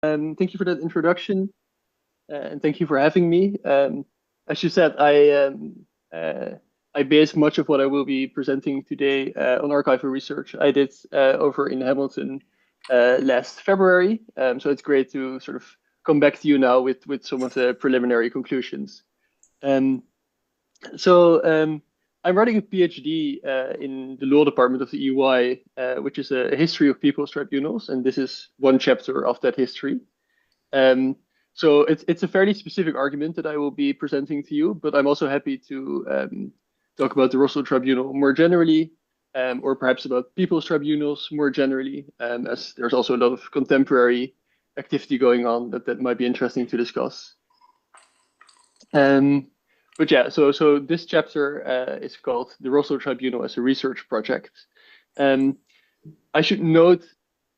Thank you for that introduction, and thank you for having me. As you said, uh, I base much of what I will be presenting today on archival research I did over in Hamilton last February. So it's great to sort of come back to you now with some of the preliminary conclusions. Um, so I'm writing a PhD in the law department of the EY, which is a history of people's tribunals, and this is one chapter of that history. Um, so it's a fairly specific argument that I will be presenting to you, but I'm also happy to talk about the Russell Tribunal more generally, or perhaps about people's tribunals more generally, as there's also a lot of contemporary activity going on that might be interesting to discuss. Um, but yeah, so this chapter is called the Russell Tribunal as a Research Project. Um, I should note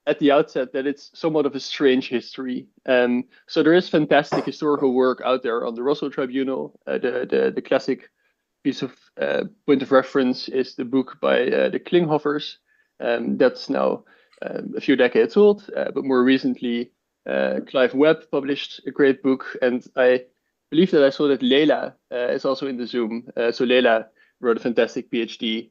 at the outset that it's somewhat of a strange history. So there is fantastic historical work out there on the Russell Tribunal. The classic piece of point of reference is the book by the Klinghofers. That's now a few decades old, but more recently, Clive Webb published a great book, and I believe that I saw that Leila is also in the Zoom. So Leila wrote a fantastic PhD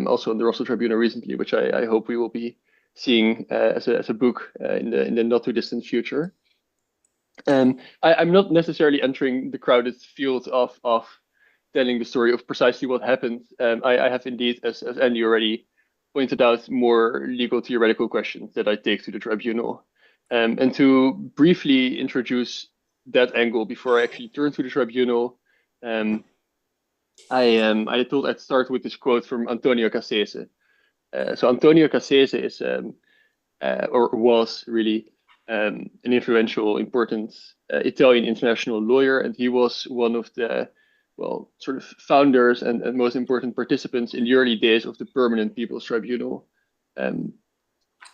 also on the Russell Tribunal recently, which I hope we will be seeing as a book in the not too distant future. I'm not necessarily entering the crowded field of telling the story of precisely what happened. I have indeed, as Andy already pointed out, more legal theoretical questions that I take to the tribunal. And to briefly introduce that angle before I actually turn to the tribunal, um, I thought I'd start with this quote from Antonio Cassese. So Antonio Cassese is or was really an influential, important Italian international lawyer, and he was one of the, well, sort of founders and most important participants in the early days of the Permanent People's Tribunal. Um,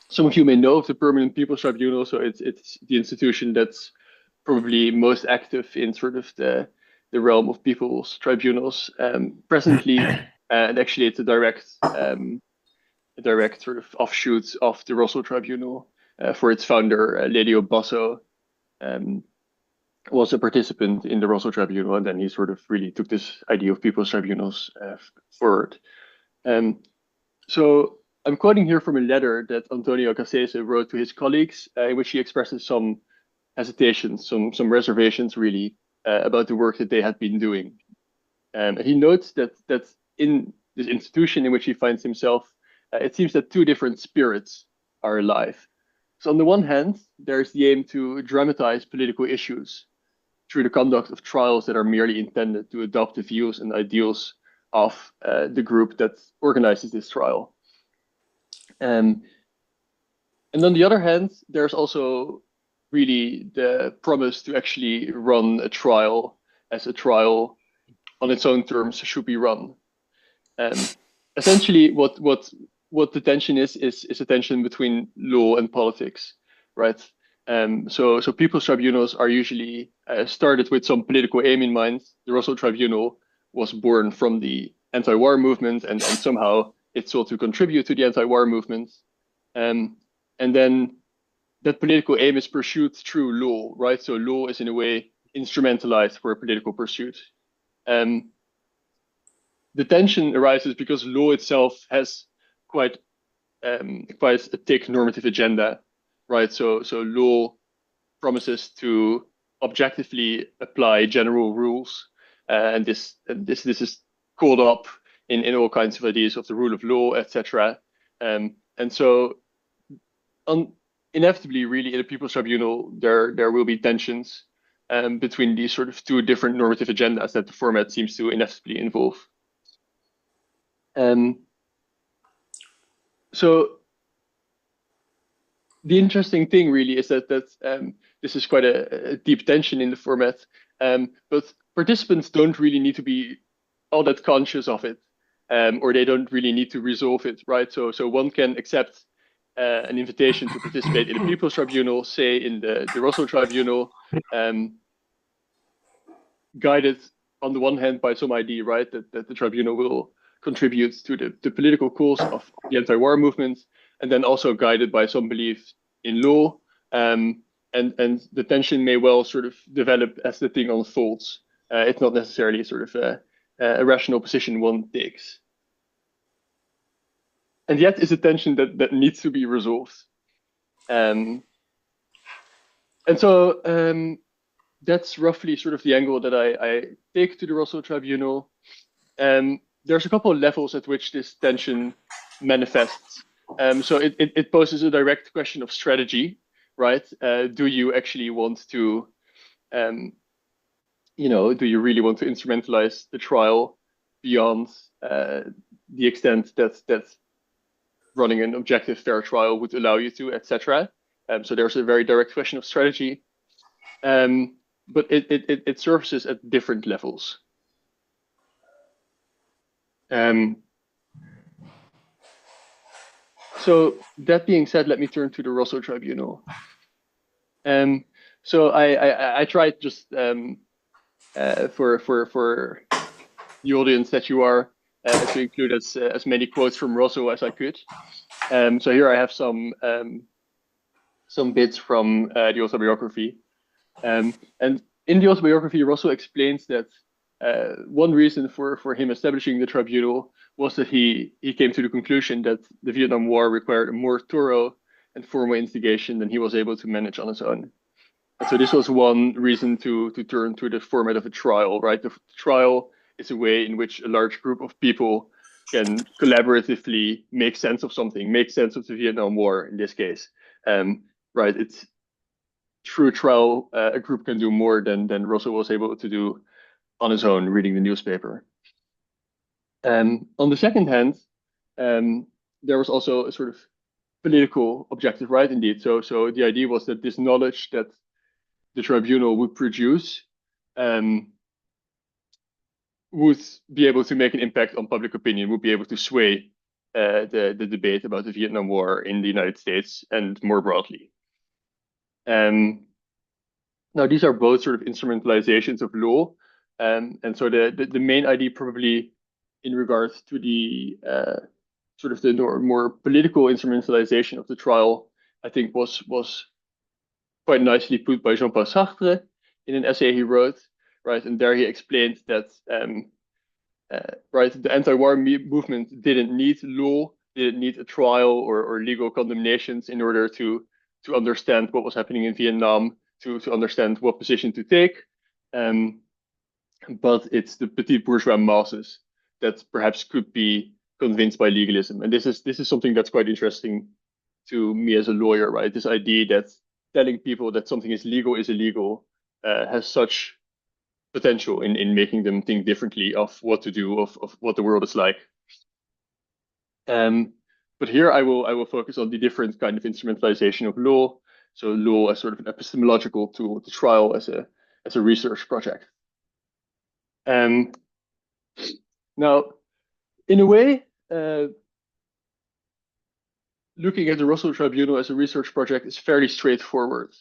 some of you may know of the Permanent People's Tribunal, so it's the institution that's probably most active in sort of the realm of people's tribunals presently, and actually it's a direct sort of offshoot of the Russell Tribunal. For its founder, Lelio Basso, um, was a participant in the Russell Tribunal, and then he sort of really took this idea of people's tribunals forward. Um, so I'm quoting here from a letter that Antonio Cassese wrote to his colleagues, in which he expresses some hesitations, some reservations, really, about the work that they had been doing. And he notes that in this institution in which he finds himself, it seems that two different spirits are alive. So on the one hand, there's the aim to dramatize political issues through the conduct of trials that are merely intended to adopt the views and ideals of the group that organizes this trial. Um, and on the other hand, there's also really the promise to actually run a trial as a trial on its own terms should be run. Um, Essentially, what the tension is a tension between law and politics, right? So people's tribunals are usually started with some political aim in mind. The Russell Tribunal was born from the anti-war movement, and somehow it sought to contribute to the anti-war movement. Um, and then that political aim is pursued through law, right? So law is in a way instrumentalized for a political pursuit. Um, the tension arises because law itself has quite quite a thick normative agenda, right? So law promises to objectively apply general rules, and this is caught up in all kinds of ideas of the rule of law, etc. And so inevitably, really, in a people's tribunal, there will be tensions between these sort of two different normative agendas that the format seems to inevitably involve. Um, so the interesting thing really is that this is quite a deep tension in the format, but participants don't really need to be all that conscious of it, or they don't really need to resolve it, right? So one can accept an invitation to participate in the People's Tribunal, say in the Russell Tribunal, guided on the one hand by some idea, right, that the tribunal will contribute to the political cause of the anti-war movement, and then also guided by some belief in law. and the tension may well sort of develop as the thing unfolds. It's not necessarily sort of a rational position one takes. And yet is a tension that needs to be resolved. And so that's roughly sort of the angle that I take to the Russell Tribunal. There's a couple of levels at which this tension manifests. So it poses a direct question of strategy, right? Do you actually want to, do you really want to instrumentalize the trial beyond the extent that running an objective, fair trial would allow you to, etc. So there's a very direct question of strategy, but it surfaces at different levels. So that being said, let me turn to the Russell Tribunal. So I tried just for the audience that you are to include as many quotes from Russell as I could. So here I have some bits from the autobiography. And in the autobiography, Russell explains that one reason for him establishing the tribunal was that he came to the conclusion that the Vietnam War required a more thorough and formal instigation than he was able to manage on his own. And so this was one reason to turn to the format of a trial, right? The trial is a way in which a large group of people can collaboratively make sense of something, make sense of the Vietnam War in this case. Right? It's through trial, a group can do more than Russell was able to do on his own, reading the newspaper. On the second hand, there was also a sort of political objective, right? Indeed. So the idea was that this knowledge that the tribunal would produce would be able to make an impact on public opinion, would be able to sway the debate about the Vietnam War in the United States and more broadly. Now, these are both sort of instrumentalizations of law. And so the main idea probably in regards to the sort of the more political instrumentalization of the trial, I think was quite nicely put by Jean-Paul Sartre in an essay he wrote, right? And there he explained that, right, the anti-war movement didn't need law, didn't need a trial or legal condemnations in order to understand what was happening in Vietnam, to understand what position to take. But it's the petit bourgeois masses that perhaps could be convinced by legalism. And this is something that's quite interesting to me as a lawyer, right? This idea that telling people that something is illegal has such potential in making them think differently of what to do, of what the world is like. But here I will focus on the different kind of instrumentalization of law. So law as sort of an epistemological tool, the trial as a research project. Now, in a way, looking at the Russell Tribunal as a research project is fairly straightforward.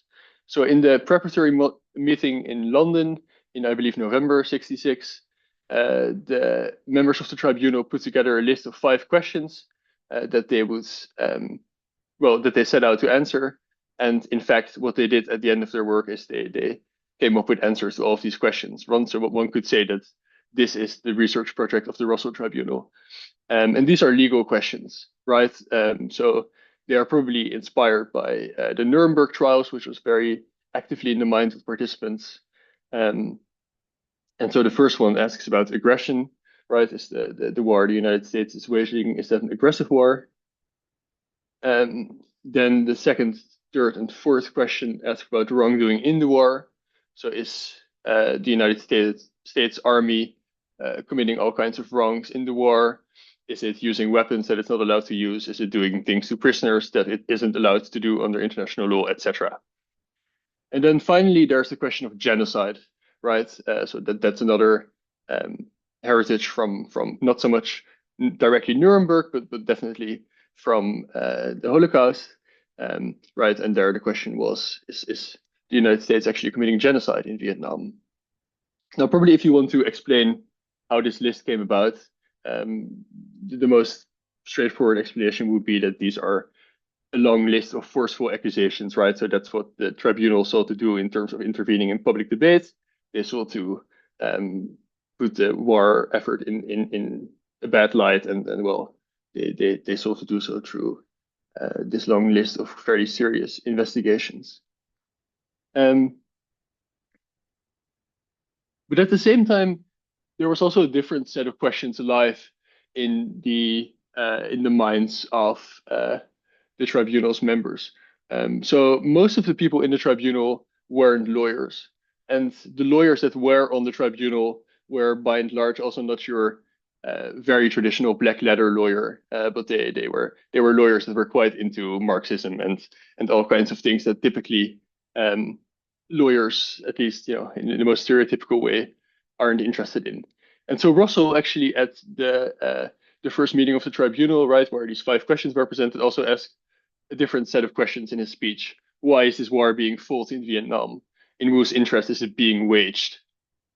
So in the preparatory meeting in London in, I believe, November '66, the members of the tribunal put together a list of 5 questions that they would, that they set out to answer. And in fact, what they did at the end of their work is they came up with answers to all of these questions. So one could say that this is the research project of the Russell Tribunal. And these are legal questions, right? So they are probably inspired by the Nuremberg trials, which was very actively in the minds of participants. And so the first one asks about aggression, right? Is the war the United States is waging, is that an aggressive war? Then the second, third, and fourth question ask about wrongdoing in the war. So is the United States Army committing all kinds of wrongs in the war? Is it using weapons that it's not allowed to use? Is it doing things to prisoners that it isn't allowed to do under international law, etc.? And then finally, there's the question of genocide, right? So that's another heritage from not so much directly Nuremberg, but definitely from the Holocaust, right? And there the question was, is the United States actually committing genocide in Vietnam? Now, probably if you want to explain how this list came about, the most straightforward explanation would be that these are a long list of forceful accusations, right? So that's what the tribunal sought to do in terms of intervening in public debate. They sought to put the war effort in a bad light, and well, they sought to do so through this long list of very serious investigations. Um, but at the same time, there was also a different set of questions alive in the minds of the tribunal's members. So most of the people in the tribunal weren't lawyers, and the lawyers that were on the tribunal were by and large also not your very traditional black letter lawyer, but they were lawyers that were quite into Marxism and all kinds of things that typically um, lawyers, at least in the most stereotypical way, aren't interested in. And so Russell actually at the first meeting of the tribunal, right, where these 5 questions were presented, also asked a different set of questions in his speech. Why is this war being fought in Vietnam? In whose interest is it being waged?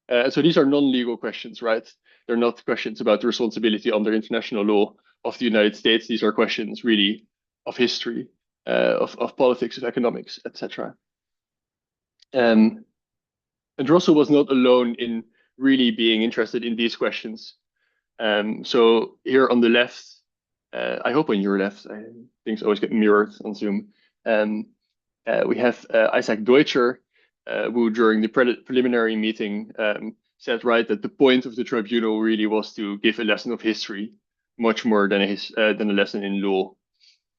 So these are non-legal questions, right? They're not questions about the responsibility under international law of the United States. These are questions really of history, of politics, of economics, etc. And Russell was not alone in really being interested in these questions. So here on the left, I hope on your left, things always get mirrored on Zoom. We have Isaac Deutscher, who during the preliminary meeting said, right, that the point of the tribunal really was to give a lesson of history, much more than a lesson in law.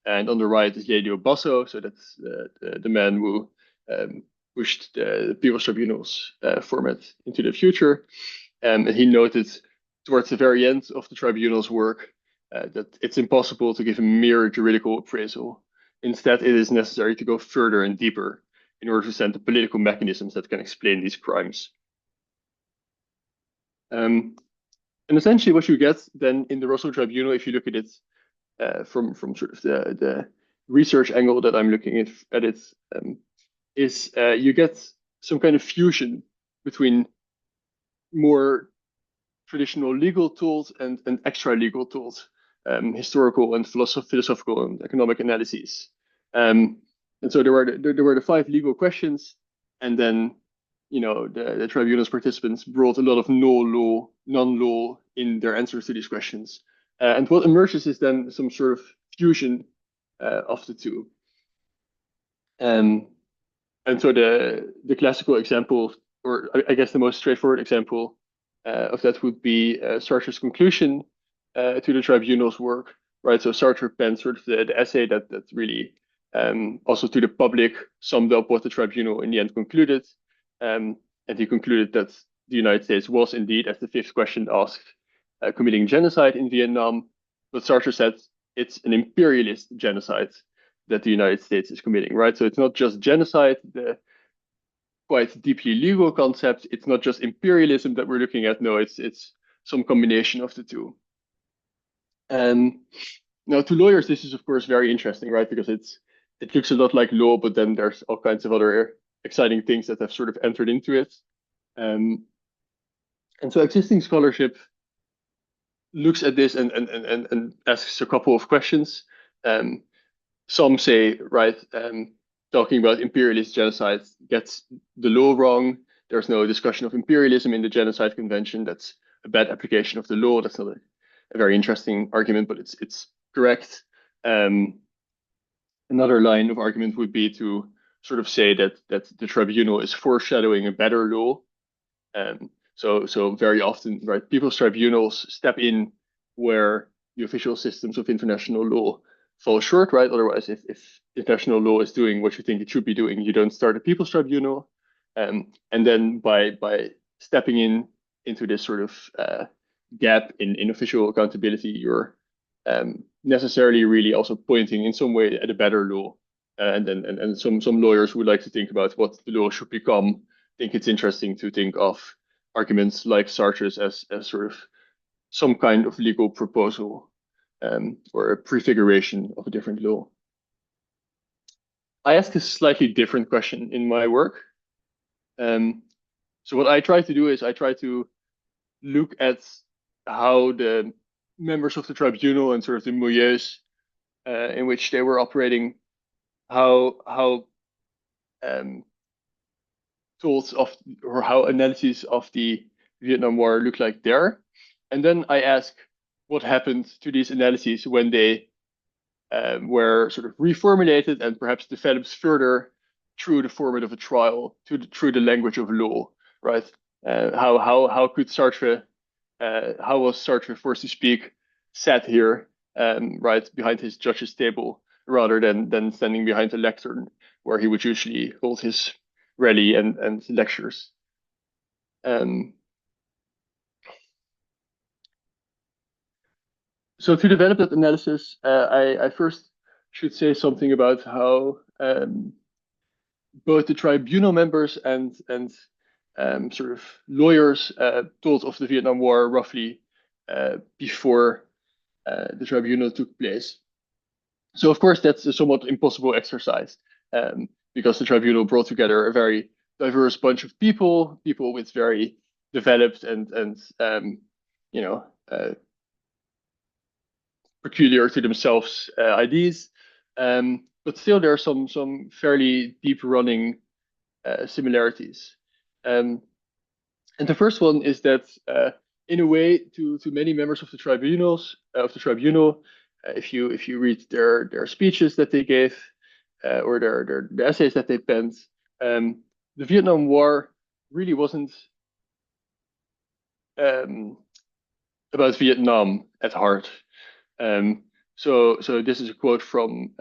And on the right is Lelio Basso, so that's the man who pushed the People's Tribunal's format into the future. And he noted towards the very end of the tribunal's work that it's impossible to give a mere juridical appraisal. Instead, it is necessary to go further and deeper in order to understand the political mechanisms that can explain these crimes. And essentially what you get then in the Russell Tribunal, if you look at it from sort of the research angle that I'm looking at it, is you get some kind of fusion between more traditional legal tools and extra legal tools, historical and philosophical and economic analyses. And so there were the 5 legal questions, and then the tribunal's participants brought a lot of non-law in their answers to these questions. And what emerges is then some sort of fusion of the two. And so the classical example, or I guess the most straightforward example of that would be Sartre's conclusion to the tribunal's work, right? So Sartre penned sort of the essay that really also to the public summed up what the tribunal in the end concluded. And he concluded that the United States was indeed, as the 5th question asked, committing genocide in Vietnam. But Sartre said it's an imperialist genocide that the United States is committing, right? So it's not just genocide, the quite deeply legal concept. It's not just imperialism that we're looking at. No, it's some combination of the two. And now to lawyers, this is of course very interesting, right? Because it looks a lot like law, but then there's all kinds of other exciting things that have sort of entered into it. And so existing scholarship looks at this and asks a couple of questions. Some say, right, talking about imperialist genocide gets the law wrong. There's no discussion of imperialism in the Genocide Convention. That's a bad application of the law. That's not a very interesting argument, but it's correct. Another line of argument would be to sort of say that the tribunal is foreshadowing a better law. So very often, right, people's tribunals step in where the official systems of international law fall short, right? Otherwise, if international law is doing what you think it should be doing, you don't start a people's tribunal. And then by stepping into this sort of gap in official accountability, you're necessarily really also pointing in some way at a better law. And some lawyers would like to think about what the law should become. I think it's interesting to think of arguments like Sartre's as sort of some kind of legal proposal or a prefiguration of a different law. I ask a slightly different question in my work. So what I try to do is I try to look at how the members of the tribunal and sort of the milieus in which they were operating how um, thoughts of or how analyses of the Vietnam War look like there, and then I ask what happened to these analyses when they were sort of reformulated and perhaps developed further through the format of a trial, through the language of law, right? How could Sartre, how was Sartre forced to speak, sat here, right behind his judge's table, rather than standing behind a lectern where he would usually hold his rally and lectures. Um, so to develop that analysis, I first should say something about how both the tribunal members and sort of lawyers thought of the Vietnam War roughly before the tribunal took place. So of course that's a somewhat impossible exercise because the tribunal brought together a very diverse bunch of people with very developed and you know peculiar to themselves ideas. But still, there are some fairly deep running similarities. Um, and the first one is that, in a way, to many members of the tribunal, if you read their speeches that they gave or their essays that they penned, um, the Vietnam War really wasn't um, about Vietnam at heart. Um, so this is a quote from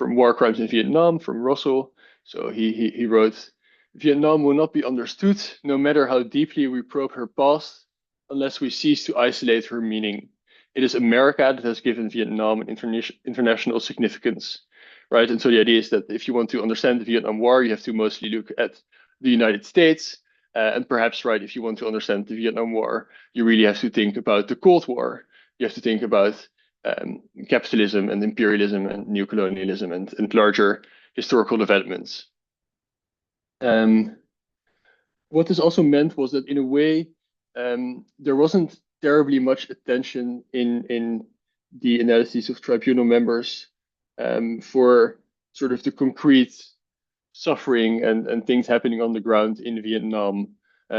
War Crimes in Vietnam from Russell. So he wrote, Vietnam will not be understood, no matter how deeply we probe her past, unless we cease to isolate her meaning. It is America that has given Vietnam an international significance, right? And so the idea is that if you want to understand the Vietnam War, you have to mostly look at the United States. And perhaps, right, if you want to understand the Vietnam War, you really have to think about the Cold War. You have to think about capitalism and imperialism and neocolonialism and larger historical developments. Um, what this also meant was that in a way, there wasn't terribly much attention in the analyses of tribunal members for sort of the concrete suffering and things happening on the ground in Vietnam.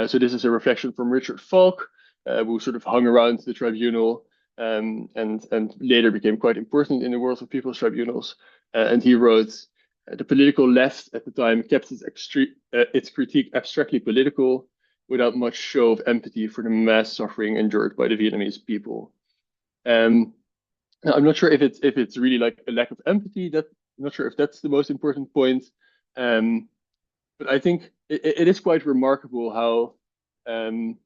So this is a reflection from Richard Falk, who sort of hung around the tribunal and later became quite important in the world of people's tribunals. And he wrote, the political left at the time kept its critique abstractly political without much show of empathy for the mass suffering endured by the Vietnamese people. Um, now, I'm not sure if it's really like a lack of empathy. I'm not sure if that's the most important point. Um, but I think it is quite remarkable how, um,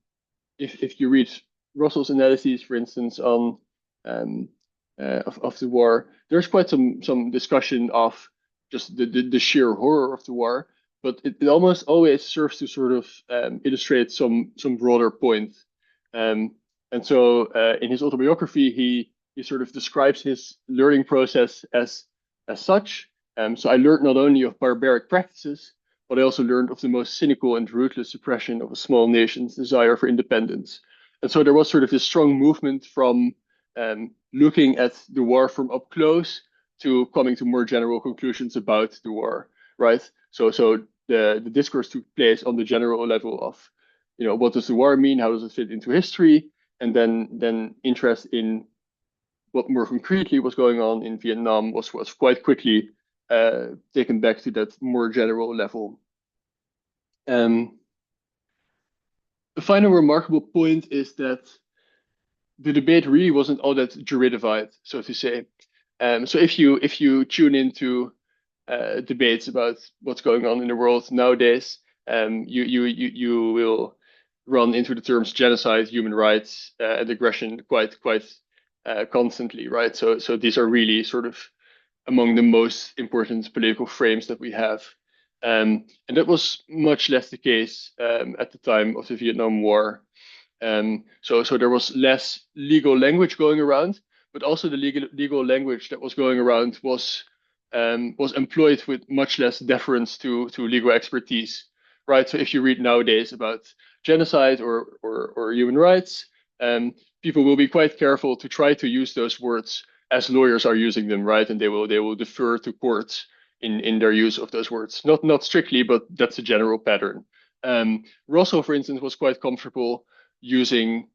if you read Russell's analyses, for instance, on of the war, there's quite some discussion of just the sheer horror of the war, but it almost always serves to sort of illustrate some broader point. Um, and so in his autobiography, he sort of describes his learning process as such. So I learned not only of barbaric practices, but I also learned of the most cynical and ruthless suppression of a small nation's desire for independence. And so there was sort of this strong movement from looking at the war from up close to coming to more general conclusions about the war, right? So the discourse took place on the general level of, what does the war mean? How does it fit into history? And then interest in what more concretely was going on in Vietnam was quite quickly taken back to that more general level. The final remarkable point is that the debate really wasn't all that juridified, so to say. So if you tune into debates about what's going on in the world nowadays, you will run into the terms genocide, human rights, and aggression quite constantly, right? So these are really sort of among the most important political frames that we have. And that was much less the case at the time of the Vietnam War. So there was less legal language going around, but also the legal language that was going around was employed with much less deference to legal expertise, right? So if you read nowadays about genocide or human rights, people will be quite careful to try to use those words as lawyers are using them, right? And they will defer to courts in their use of those words. Not strictly, but that's a general pattern. Russell, for instance, was quite comfortable using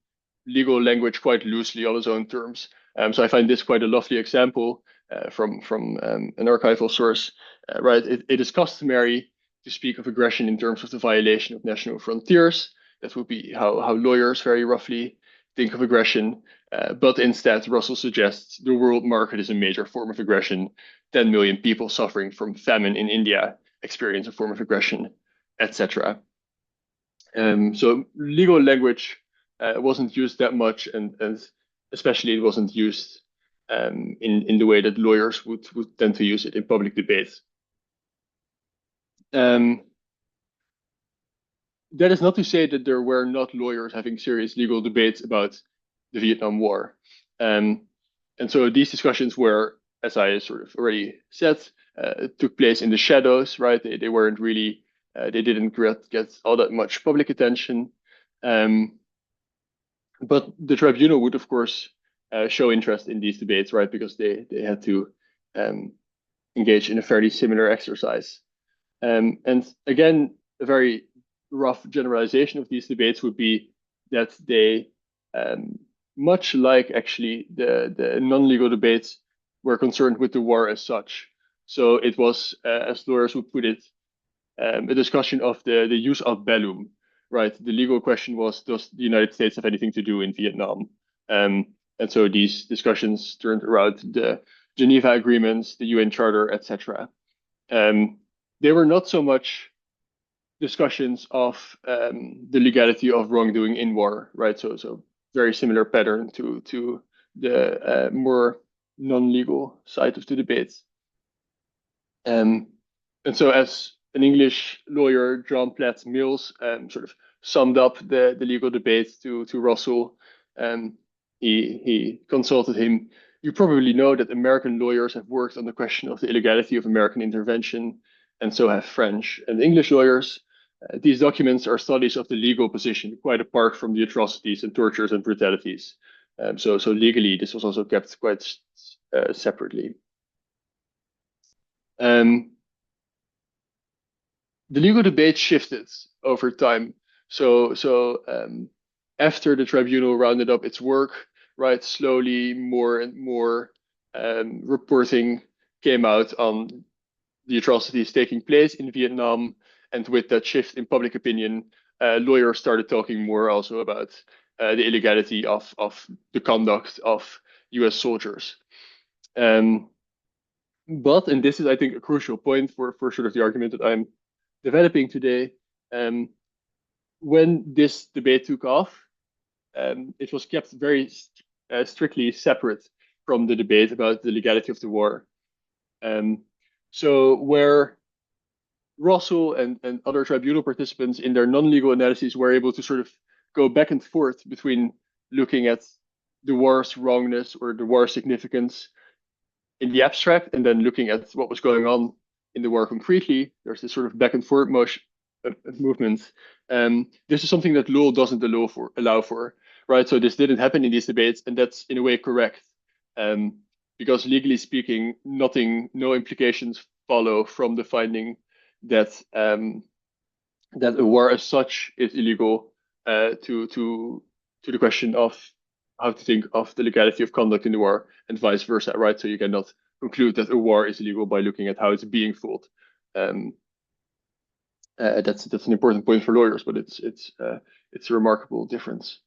legal language quite loosely on his own terms. So I find this quite a lovely example from an archival source. Right, it is customary to speak of aggression in terms of the violation of national frontiers. That would be how lawyers very roughly think of aggression. But instead, Russell suggests the world market is a major form of aggression. 10 million people suffering from famine in India experience a form of aggression, etc. So legal language wasn't used that much, and especially it wasn't used in the way that lawyers would tend to use it in public debates. That is not to say that there were not lawyers having serious legal debates about the Vietnam War. And so these discussions were, as I sort of already said, took place in the shadows, right? They weren't really, they didn't get all that much public attention. But the tribunal would, of course, show interest in these debates, right? Because they had to engage in a fairly similar exercise. And again, a very rough generalization of these debates would be that they, much like actually the non-legal debates, were concerned with the war as such. So it was, as lawyers would put it, a discussion of the use of bellum, right? The legal question was, does the United States have anything to do in Vietnam? And so these discussions turned around the Geneva Agreements, the UN Charter, etc. They were not so much discussions of the legality of wrongdoing in war, right? So very similar pattern to the more non-legal side of the debates. And so as an English lawyer, John Platt Mills, sort of summed up the legal debate to Russell. He consulted him. You probably know that American lawyers have worked on the question of the illegality of American intervention, and so have French and English lawyers. These documents are studies of the legal position, quite apart from the atrocities and tortures and brutalities. So legally, this was also kept quite separately. The legal debate shifted over time. So after the tribunal rounded up its work, right, slowly more and more reporting came out on the atrocities taking place in Vietnam. And with that shift in public opinion, lawyers started talking more also about the illegality of the conduct of US soldiers. But, and this is, I think, a crucial point for sort of the argument that I'm developing today, when this debate took off, it was kept very strictly separate from the debate about the legality of the war. So where Russell and other tribunal participants in their non-legal analyses were able to sort of go back and forth between looking at the war's wrongness or the war's significance in the abstract and then looking at what was going on in the war concretely, there's this sort of back and forth movement. This is something that law doesn't allow for, right? So this didn't happen in these debates, and that's in a way correct, because legally speaking, no implications follow from the finding that that a war as such is illegal, to the question of how to think of the legality of conduct in the war and vice versa, right? So you cannot conclude that a war is illegal by looking at how it's being fought. That's an important point for lawyers, but it's a remarkable difference.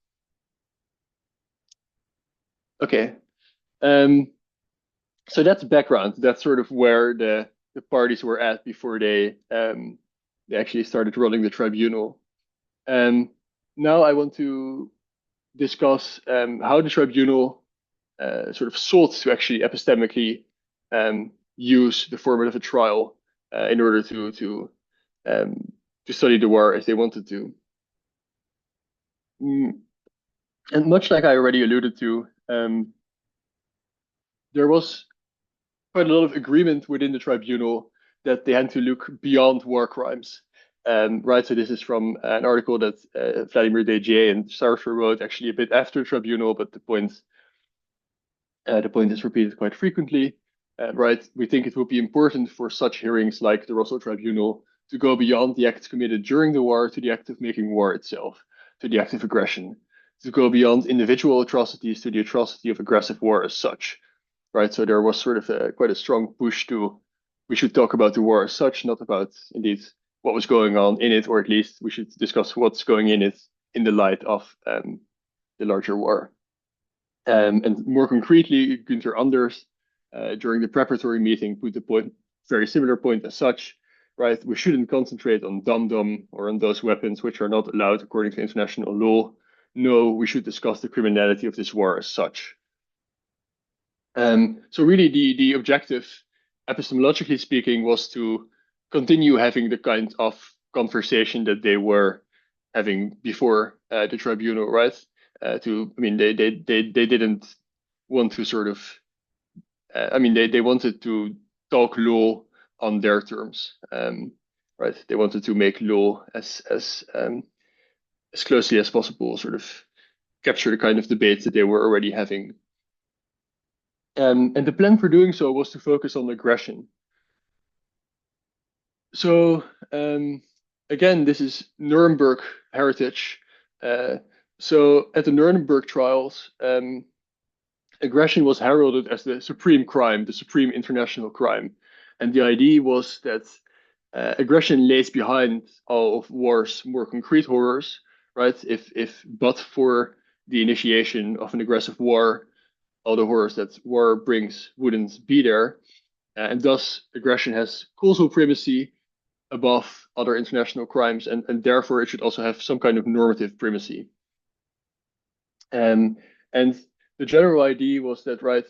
Okay, so that's background. That's sort of where the parties were at before they actually started running the tribunal. Now I want to discuss how the tribunal sort of sought to actually epistemically use the format of a trial in order to study the war as they wanted to. And much like I already alluded to, there was quite a lot of agreement within the tribunal that they had to look beyond war crimes. Right, so this is from an article that Vladimir Dejier and Sartre wrote actually a bit after the tribunal, but the point is repeated quite frequently. right? We think it would be important for such hearings like the Russell Tribunal to go beyond the acts committed during the war to the act of making war itself, to the act of aggression, to go beyond individual atrocities to the atrocity of aggressive war as such, right? So there was sort of quite a strong push to we should talk about the war as such, not about indeed what was going on in it, or at least we should discuss what's going in it in the light of the larger war. And more concretely, Günther Anders, during the preparatory meeting, put the point, very similar point as such, right? We shouldn't concentrate on dum-dum or on those weapons which are not allowed according to international law. No, we should discuss the criminality of this war as such. So really the objective, epistemologically speaking, was to continue having the kind of conversation that they were having before the tribunal, right? I mean, they didn't want to sort of, I mean, they wanted to talk law on their terms, right? They wanted to make law as closely as possible, sort of capture the kind of debates that they were already having. And the plan for doing so was to focus on aggression. So again, this is Nuremberg heritage. So at the Nuremberg trials, aggression was heralded as the supreme crime, the supreme international crime. And the idea was that aggression lays behind all of war's more concrete horrors, right? If but for the initiation of an aggressive war, all the horrors that war brings wouldn't be there. And thus, aggression has causal primacy above other international crimes, and therefore it should also have some kind of normative primacy. And the general idea was that, right,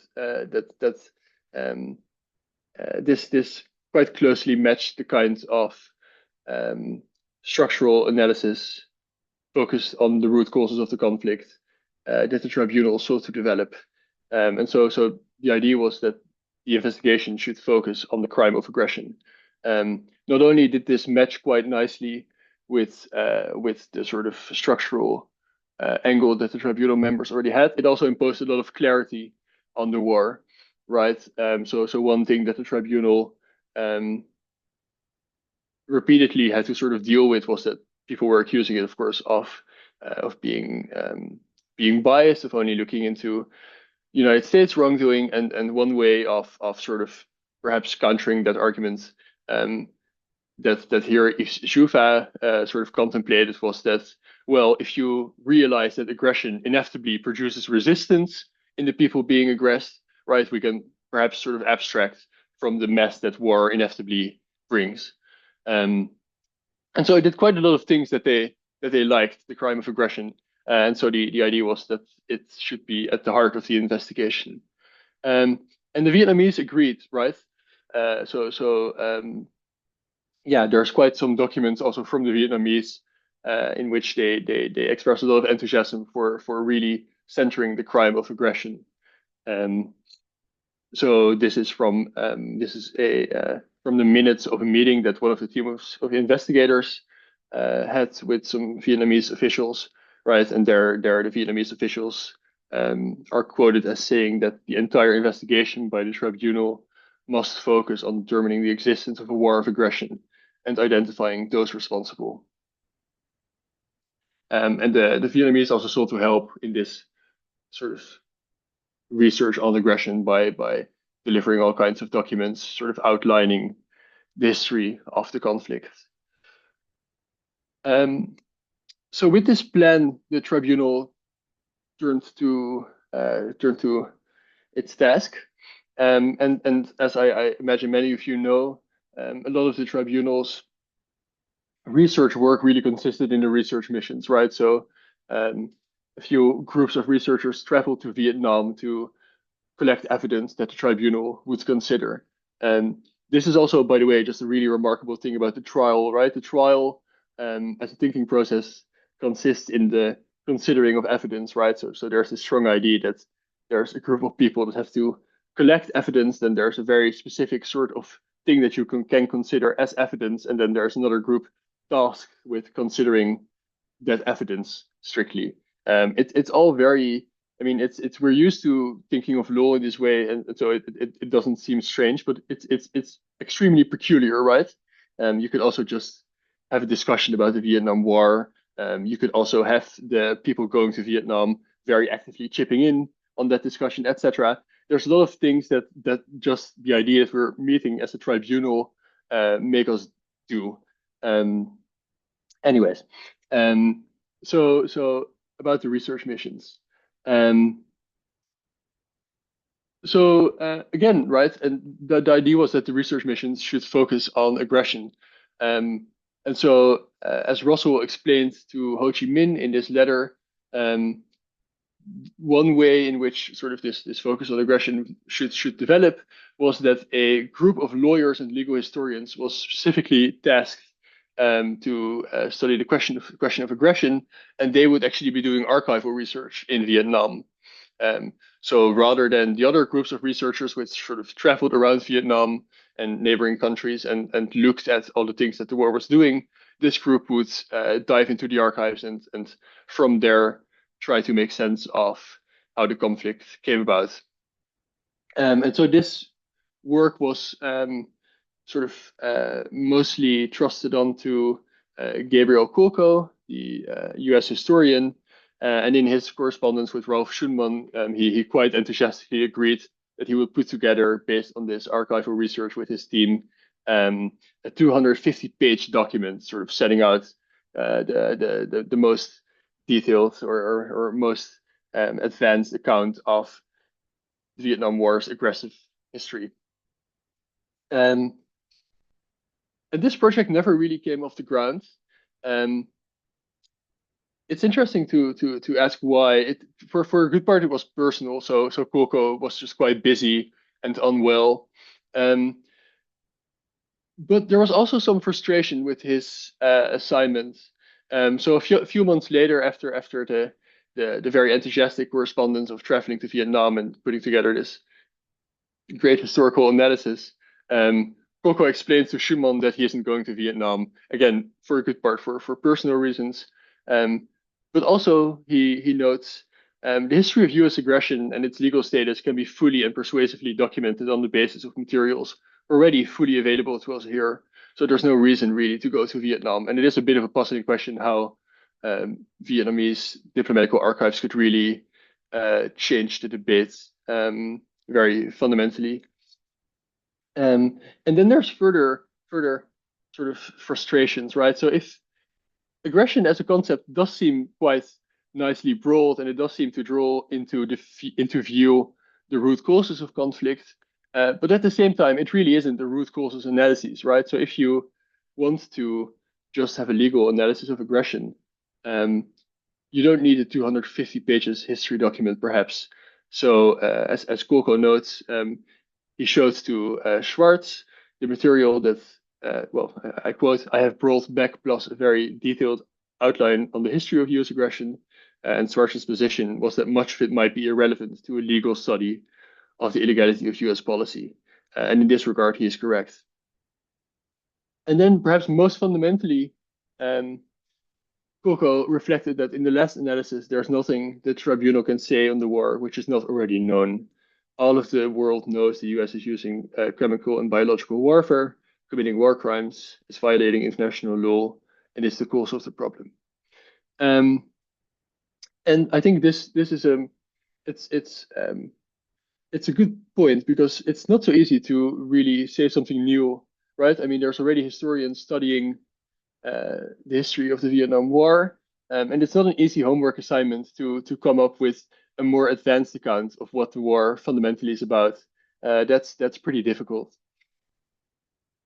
this quite closely matched the kinds of structural analysis focused on the root causes of the conflict that the tribunal sought to develop. And so the idea was that the investigation should focus on the crime of aggression. Not only did this match quite nicely with the sort of structural angle that the tribunal members already had, it also imposed a lot of clarity on the war, right? So one thing that the tribunal repeatedly had to sort of deal with was that people were accusing it, of course, of being biased, of only looking into United States wrongdoing, and one way of sort of perhaps countering that argument that here Juva sort of contemplated was that, well, if you realize that aggression inevitably produces resistance in the people being aggressed, right, we can perhaps sort of abstract from the mess that war inevitably brings. And so it did quite a lot of things that they liked, the crime of aggression. And so the idea was that it should be at the heart of the investigation. And the Vietnamese agreed, right? Yeah, there's quite some documents also from the Vietnamese in which they express a lot of enthusiasm for really centering the crime of aggression. So this is from the minutes of a meeting that one of the team of investigators had with some Vietnamese officials, right? And there the Vietnamese officials are quoted as saying that the entire investigation by the tribunal must focus on determining the existence of a war of aggression and identifying those responsible. And the Vietnamese also sought to help in this sort of research on aggression by delivering all kinds of documents, sort of outlining the history of the conflict. So with this plan, the tribunal turned to its task, and as I imagine many of you know, a lot of the tribunal's research work really consisted in the research missions, right? So a few groups of researchers traveled to Vietnam to collect evidence that the tribunal would consider. And this is also, by the way, just a really remarkable thing about the trial, right? The trial as a thinking process consists in the considering of evidence, right? So there's a strong idea that there's a group of people that have to collect evidence, then there's a very specific sort of thing that you can consider as evidence, and then there's another group tasked with considering that evidence strictly. It's all very I mean, we're used to thinking of law in this way, and so it doesn't seem strange, but it's extremely peculiar, right? You could also just have a discussion about the Vietnam War. You could also have the people going to Vietnam very actively chipping in on that discussion, etc. There's a lot of things that just the idea that we're meeting as a tribunal make us do. Um, anyways, um, so about the research missions. Um, again, right, and the idea was that the research missions should focus on aggression. Um, and so, as Russell explained to Ho Chi Minh in this letter, um, one way in which sort of this focus on aggression should develop was that a group of lawyers and legal historians was specifically tasked to study the question of aggression, and they would actually be doing archival research in Vietnam. So rather than the other groups of researchers which sort of traveled around Vietnam and neighboring countries and looked at all the things that the war was doing, this group would dive into the archives and from there try to make sense of how the conflict came about. And so this work was sort of mostly trusted onto Gabriel Kulko, the US historian. And in his correspondence with Ralph Schoenmann, he quite enthusiastically agreed that he would put together, based on this archival research with his team, a 250-page document, sort of setting out the most detailed or most advanced account of the Vietnam War's aggressive history. And this project never really came off the ground. Um, it's interesting to ask why. For a good part it was personal. So Coco was just quite busy and unwell. Um, but there was also some frustration with his assignments. So a few months later, after the very enthusiastic correspondence of traveling to Vietnam and putting together this great historical analysis, Coco explains to Schumann that he isn't going to Vietnam, again, for a good part, for personal reasons. But also, he notes the history of US aggression and its legal status can be fully and persuasively documented on the basis of materials already fully available to us here. So there's no reason really to go to Vietnam. And it is a bit of a puzzling question how Vietnamese diplomatic archives could really change the debate very fundamentally. And then there's further sort of frustrations, right? So if aggression as a concept does seem quite nicely broad, and it does seem to draw into view the root causes of conflict, but at the same time, it really isn't the root causes analysis, right? So if you want to just have a legal analysis of aggression, you don't need a 250 pages history document, perhaps. So as Kolko notes, he showed to Schwartz the material that, well, I quote, I have brought back plus a very detailed outline on the history of US aggression. And Schwartz's position was that much of it might be irrelevant to a legal study of the illegality of US policy. And in this regard, he is correct. And then perhaps most fundamentally, Coco reflected that in the last analysis, there's nothing the tribunal can say on the war which is not already known. All of the world knows the US is using chemical and biological warfare, committing war crimes, is violating international law, and is the cause of the problem. And I think this is it's a good point because it's not so easy to really say something new, right? I mean, there's already historians studying the history of the Vietnam War, and it's not an easy homework assignment to come up with a more advanced account of what the war fundamentally is about. That's pretty difficult.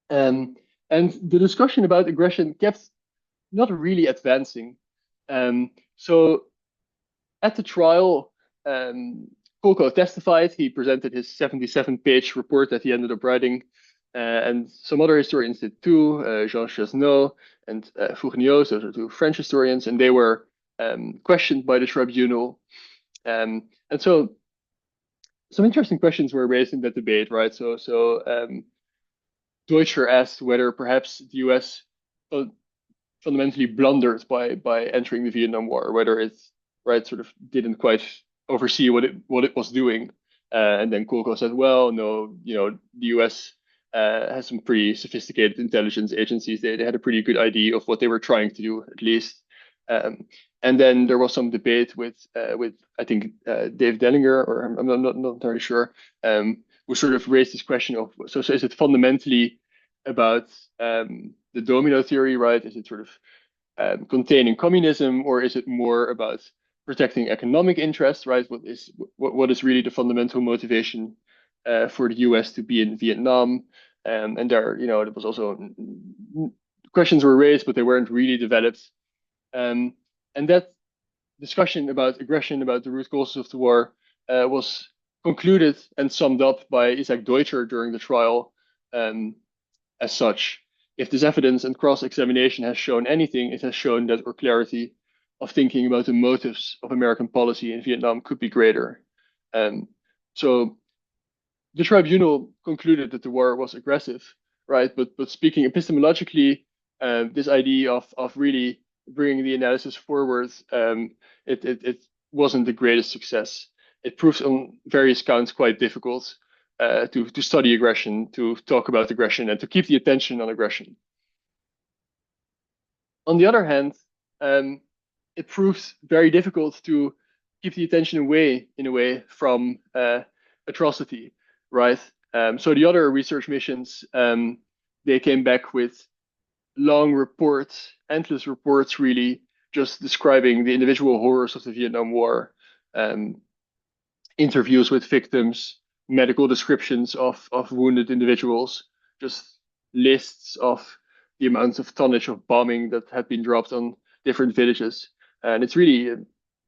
And the discussion about aggression kept not really advancing. So at the trial, Kolko testified. He presented his 77-page report that he ended up writing. And some other historians did too, Jean Chesneau and Fournier, those are two French historians, and they were questioned by the tribunal. And so some interesting questions were raised in that debate, right? So Deutscher asked whether perhaps the US fundamentally blundered by entering the Vietnam War, whether it, right, sort of didn't quite oversee what it was doing. And then Kolko said, well, no, the US has some pretty sophisticated intelligence agencies. They had a pretty good idea of what they were trying to do, at least. Um, and then there was some debate with I think Dave Dellinger, or I'm not entirely sure, who sort of raised this question of, so is it fundamentally about the domino theory, right? Is it sort of containing communism, or is it more about protecting economic interests, right? What is really the fundamental motivation for the US to be in Vietnam? And there, there was also questions were raised, but they weren't really developed. And that discussion about aggression, about the root causes of the war, was concluded and summed up by Isaac Deutscher during the trial. As such, if this evidence and cross-examination has shown anything, it has shown that our clarity of thinking about the motives of American policy in Vietnam could be greater. So the tribunal concluded that the war was aggressive, right? But speaking epistemologically, this idea of really bringing the analysis forward, it wasn't the greatest success. It proves on various counts quite difficult to study aggression, to talk about aggression, and to keep the attention on aggression. On the other hand, it proves very difficult to keep the attention away, in a way, from atrocity, right? So the other research missions, they came back with long reports, endless reports, really, just describing the individual horrors of the Vietnam War, interviews with victims, medical descriptions of wounded individuals, just lists of the amounts of tonnage of bombing that had been dropped on different villages. And it's really a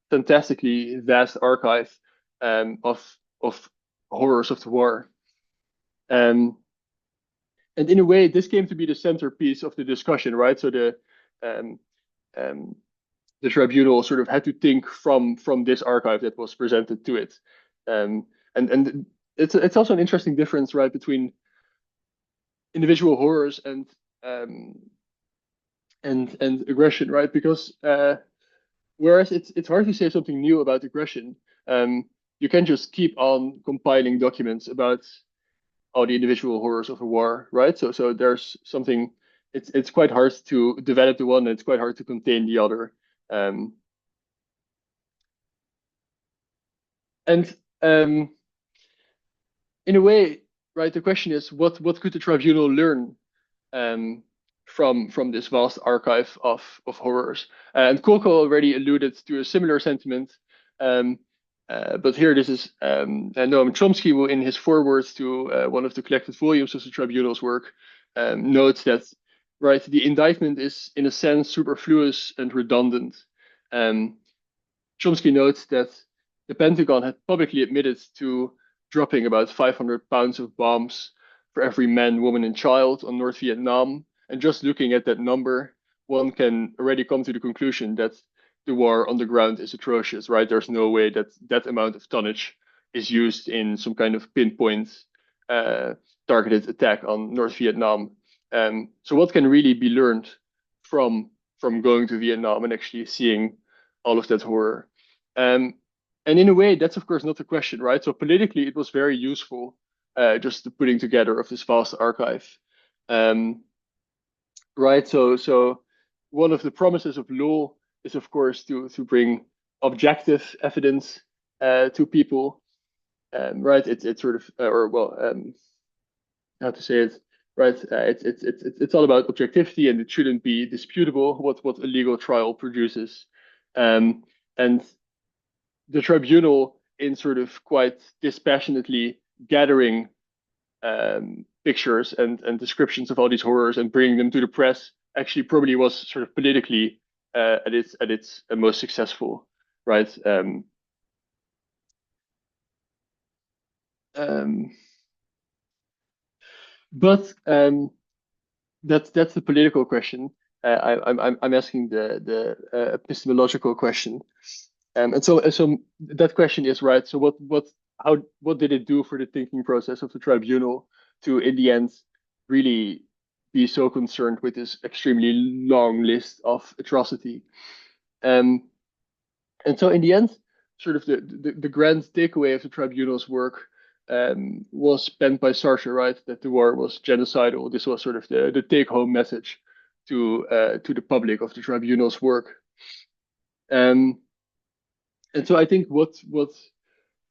fantastically vast archive of horrors of the war. And in a way, this came to be the centerpiece of the discussion, right? So um, the tribunal sort of had to think from this archive that was presented to it. And it's also an interesting difference, right, between individual horrors and aggression, right? Because whereas it's hard to say something new about aggression, you can just keep on compiling documents about all the individual horrors of a war, right? So there's something. It's quite hard to develop the one, and it's quite hard to contain the other. Um, and in a way, right, the question is, what could the tribunal learn um, from this vast archive of horrors? And Coco already alluded to a similar sentiment, um, but here this is Noam Chomsky, who in his forewords to one of the collected volumes of the tribunal's work, notes that, right, the indictment is in a sense superfluous and redundant. Um, Chomsky notes that the Pentagon had publicly admitted to dropping about 500 pounds of bombs for every man, woman, and child on North Vietnam. And just looking at that number, one can already come to the conclusion that the war on the ground is atrocious, right? There's no way that that amount of tonnage is used in some kind of pinpoint uh, targeted attack on North Vietnam. So what can really be learned from going to Vietnam and actually seeing all of that horror? Um, and in a way, that's of course not the question, right? So politically, it was very useful, just the putting together of this vast archive, um, right? So one of the promises of law is, of course, to bring objective evidence to people, right? It's sort of or well, how to say it, right? It's all about objectivity, and it shouldn't be disputable what a legal trial produces, and the tribunal, in sort of quite dispassionately gathering pictures and descriptions of all these horrors and bringing them to the press, actually probably was sort of politically at its most successful, right? Um, but that's the political question. I'm asking the epistemological question. And so that question is, right. So what did it do for the thinking process of the tribunal to, in the end, really be so concerned with this extremely long list of atrocity? Um, and so in the end, sort of the grand takeaway of the tribunal's work was penned by Sartre, right? That the war was genocidal. This was sort of the take-home message to the public of the tribunal's work. Um, and so I think what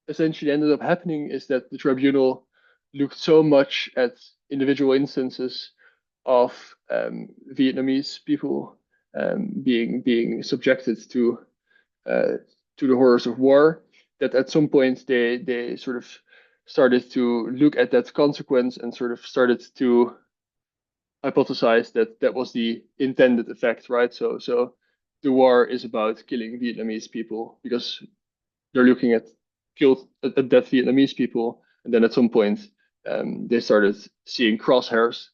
essentially ended up happening is that the tribunal looked so much at individual instances of Vietnamese people being subjected uh, to the horrors of war, that at some point they sort of started to look at that consequence and sort of started to hypothesize that that was the intended effect, right? So the war is about killing Vietnamese people because they're looking at at dead Vietnamese people, and then at some point they started seeing crosshairs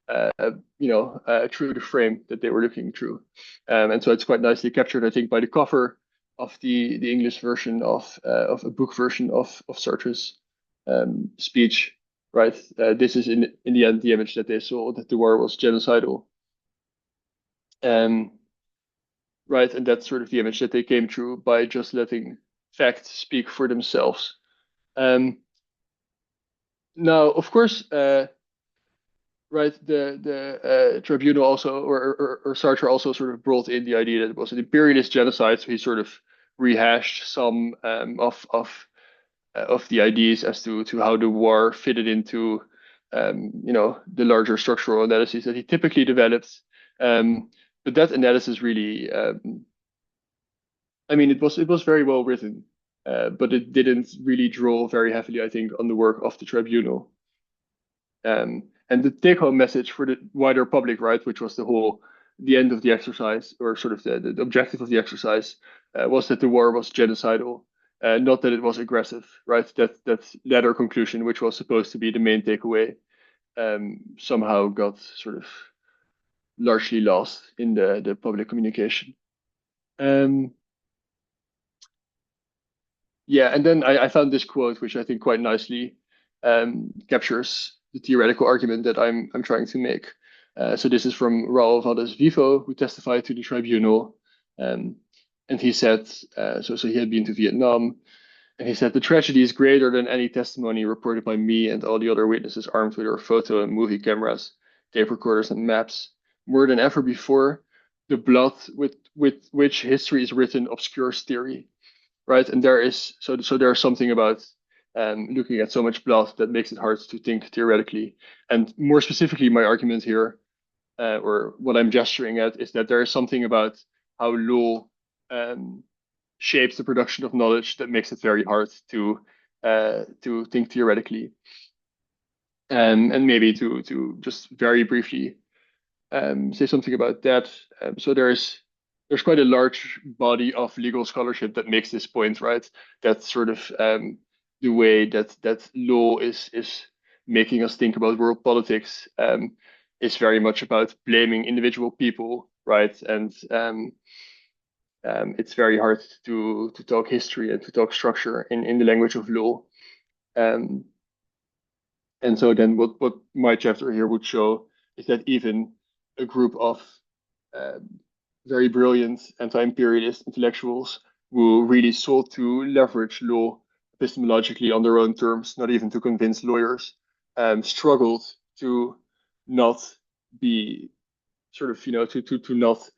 through the frame that they were looking through. And so it's quite nicely captured, I think, by the cover of the English version of a book version of Sartre's speech. Right, this is in the end the image that they saw, that the war was genocidal. Um, right, and that's sort of the image that they came through by just letting facts speak for themselves. Um, Now, of course, right, the tribunal also, or Sartre also sort of brought in the idea that it was an imperialist genocide. So he sort of rehashed some of the ideas as to how the war fitted into the larger structural analyses that he typically developed. But that analysis really, I mean, it was very well written, but it didn't really draw very heavily, I think, on the work of the tribunal. And the take-home message for the wider public, right, which was the end of the exercise, or sort of the objective of the exercise, was that the war was genocidal, not that it was aggressive, right? That latter conclusion, which was supposed to be the main takeaway, somehow got sort of largely lost in the public communication. Um, Yeah, and then I found this quote, which I think quite nicely captures the theoretical argument that I'm trying to make. So this is from Raul Valdez Vivo, who testified to the tribunal, um, and he said, so he had been to Vietnam, and he said the tragedy is greater than any testimony reported by me and all the other witnesses armed with our photo and movie cameras, tape recorders, and maps. More than ever before, the blood with which history is written obscures theory, right? And there's something about looking at so much blood that makes it hard to think theoretically. And more specifically, my argument here, or what I'm gesturing at, is that there is something about how law um, shapes the production of knowledge that makes it very hard to think theoretically. And maybe to just very briefly say something about that. So there's quite a large body of legal scholarship that makes this point, right? That sort of the way that law is making us think about world politics is very much about blaming individual people, right? And it's very hard to talk history and to talk structure in the language of law. Um, and so then what my chapter here would show is that even a group of um, very brilliant anti-imperialist intellectuals who really sought to leverage law epistemologically on their own terms, not even to convince lawyers, struggled to not be sort of, to not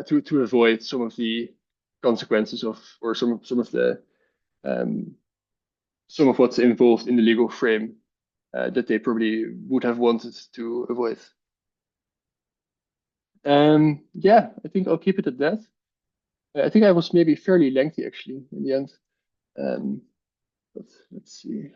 to avoid some of the consequences of, or um, some of what's involved in the legal frame that they probably would have wanted to avoid. Yeah, I think I'll keep it at that. I think I was maybe fairly lengthy actually in the end. Um, but let's see.